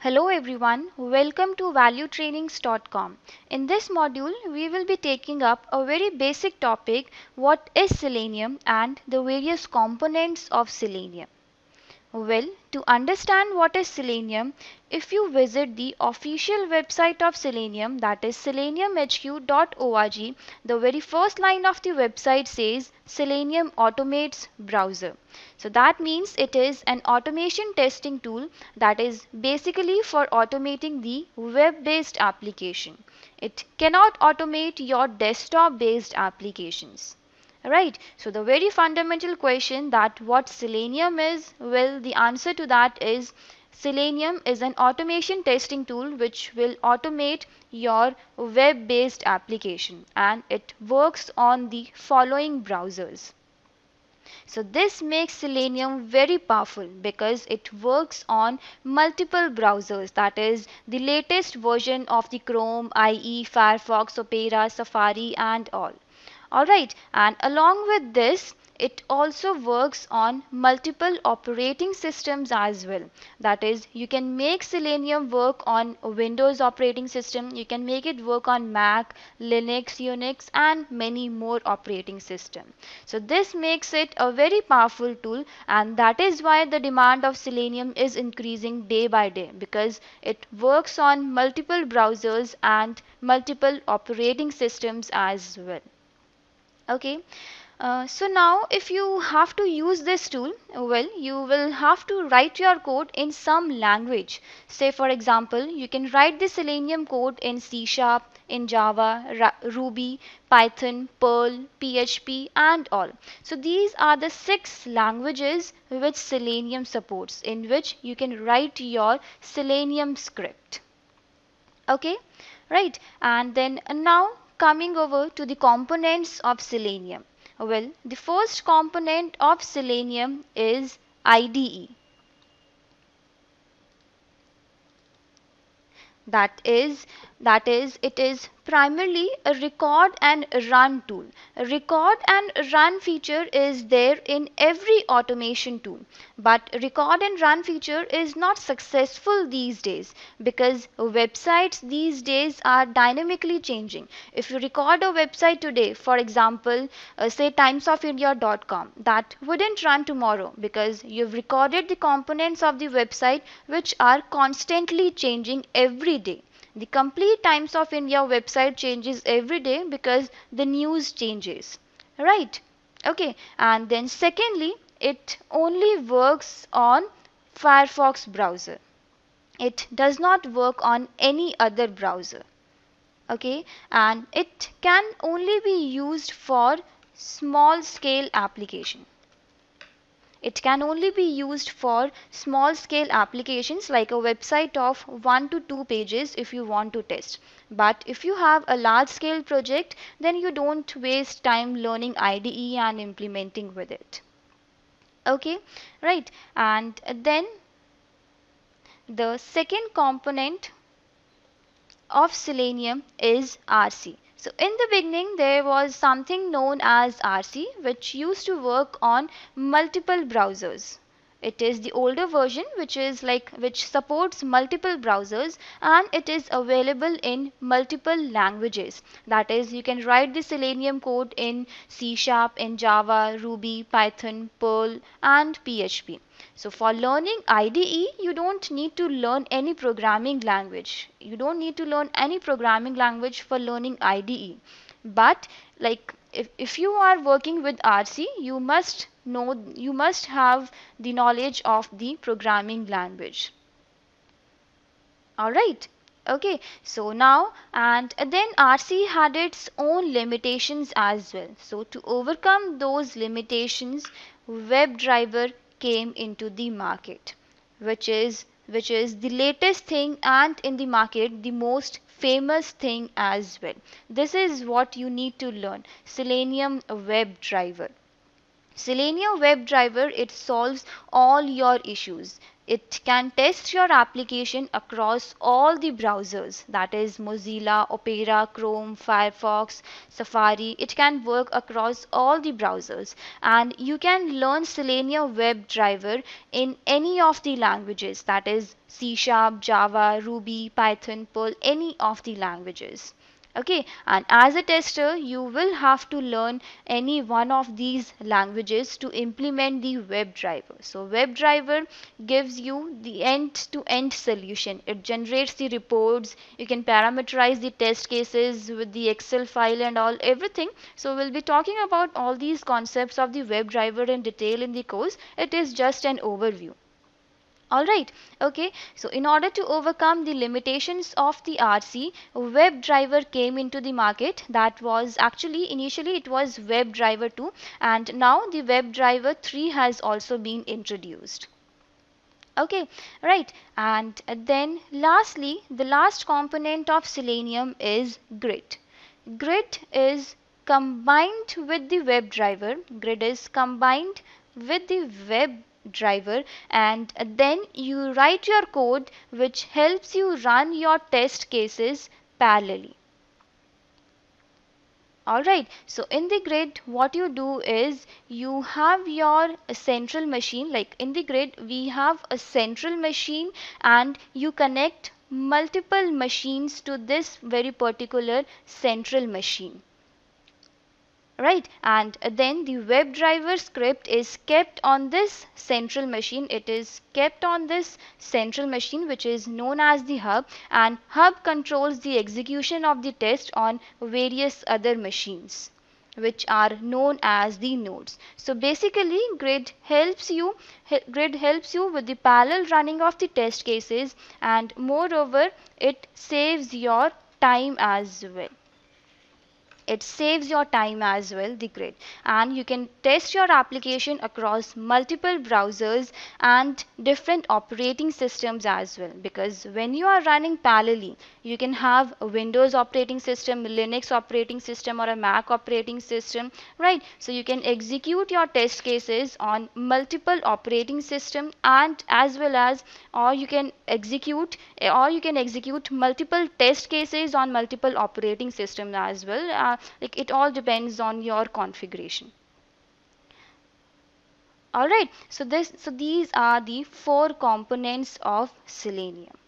Hello everyone, welcome to valuetrainings.com. In this module, we will be taking up a very basic topic, what is Selenium and the various components of Selenium. Well, to understand what is Selenium, if you visit the official website of Selenium, that is seleniumhq.org, the very first line of the website says Selenium automates browser. So that means it is an automation testing tool that is basically for automating the web-based application. It cannot automate your desktop-based applications. Right. So the very fundamental question that what Selenium is, well, the answer to that is Selenium is an automation testing tool which will automate your web-based application, and it works on the following browsers. So this makes Selenium very powerful because it works on multiple browsers, that is the latest version of the Chrome, IE, Firefox, Opera, Safari and all. Alright, and along with this, it also works on multiple operating systems as well. That is, you can make Selenium work on Windows operating system, you can make it work on Mac, Linux, Unix and many more operating systems. So this makes it a very powerful tool, and that is why the demand of Selenium is increasing day by day, because it works on multiple browsers and multiple operating systems as well. Okay. So now if you have to use this tool, well, you will have to write your code in some language. Say for example, you can write the Selenium code in C#, in Java, Ruby, Python, Perl, PHP and all. So these are the 6 languages which Selenium supports, in which you can write your Selenium script. Okay, right. And then now coming over to the components of Selenium. Well, the first component of Selenium is IDE. It is primarily a record and run tool. A record and run feature is there in every automation tool, but record and run feature is not successful these days because websites these days are dynamically changing. If you record a website today, for example, say timesofindia.com, that wouldn't run tomorrow because you've recorded the components of the website which are constantly changing every day. The complete Times of India website changes every day because the news changes. Right? Okay. And then secondly, it only works on Firefox browser. It does not work on any other browser. Okay. And it can only be used for small scale application. It can only be used for small scale applications like a website of 1 to 2 pages if you want to test. But if you have a large scale project, then you don't waste time learning IDE and implementing with it. Okay, right. And then the second component of Selenium is RC. So in the beginning there was something known as RC which used to work on multiple browsers. It is the older version which supports multiple browsers, and it is available in multiple languages. That is, you can write the Selenium code in C#, in Java, Ruby, Python, Perl and PHP. So for learning IDE, you don't need to learn any programming language. You don't need to learn any programming language for learning IDE. But like if you are working with RC, you must have the knowledge of the programming language. Alright. Okay, so now and then RC had its own limitations as well. So to overcome those limitations, WebDriver came into the market, which is the latest thing and in the market the most famous thing as well. This is what you need to learn: Selenium WebDriver. Selenium WebDriver, it solves all your issues. it can test your application across all the browsers, that is Mozilla, Opera, Chrome, Firefox, Safari. It can work across all the browsers, and you can learn Selenium Webdriver in any of the languages, that is C Sharp, Java, Ruby, Python, Perl, any of the languages. Okay, and as a tester you will have to learn any one of these languages to implement the WebDriver. So WebDriver gives you the end to end solution. It generates the reports, you can parameterize the test cases with the Excel file and all everything. So we'll be talking about all these concepts of the WebDriver in detail in the course. It is just an overview. Alright, okay, so in order to overcome the limitations of the RC, WebDriver came into the market. That was actually initially it was WebDriver 2, and now the WebDriver 3 has also been introduced. Okay, right, and then lastly, the last component of Selenium is grid. Grid is combined with the WebDriver. Grid is combined with the WebDriver, and then you write your code which helps you run your test cases parallelly. Alright, so in the grid what you do is you have your central machine. Like in the grid we have a central machine, and you connect multiple machines to this very particular central machine. Right, and then the WebDriver script is kept on this central machine. It is kept on this central machine which is known as the hub, and hub controls the execution of the test on various other machines which are known as the nodes. So basically grid helps you with the parallel running of the test cases, and moreover it saves your time as well. It saves your time as well, the grid, and you can test your application across multiple browsers and different operating systems as well, because when you are running parallelly you can have a Windows operating system, Linux operating system, or a Mac operating system, right? So you can execute your test cases on multiple operating system, and as well as or you can execute multiple test cases on multiple operating systems as well. Like it all depends on your configuration. Alright, so these are the four components of Selenium.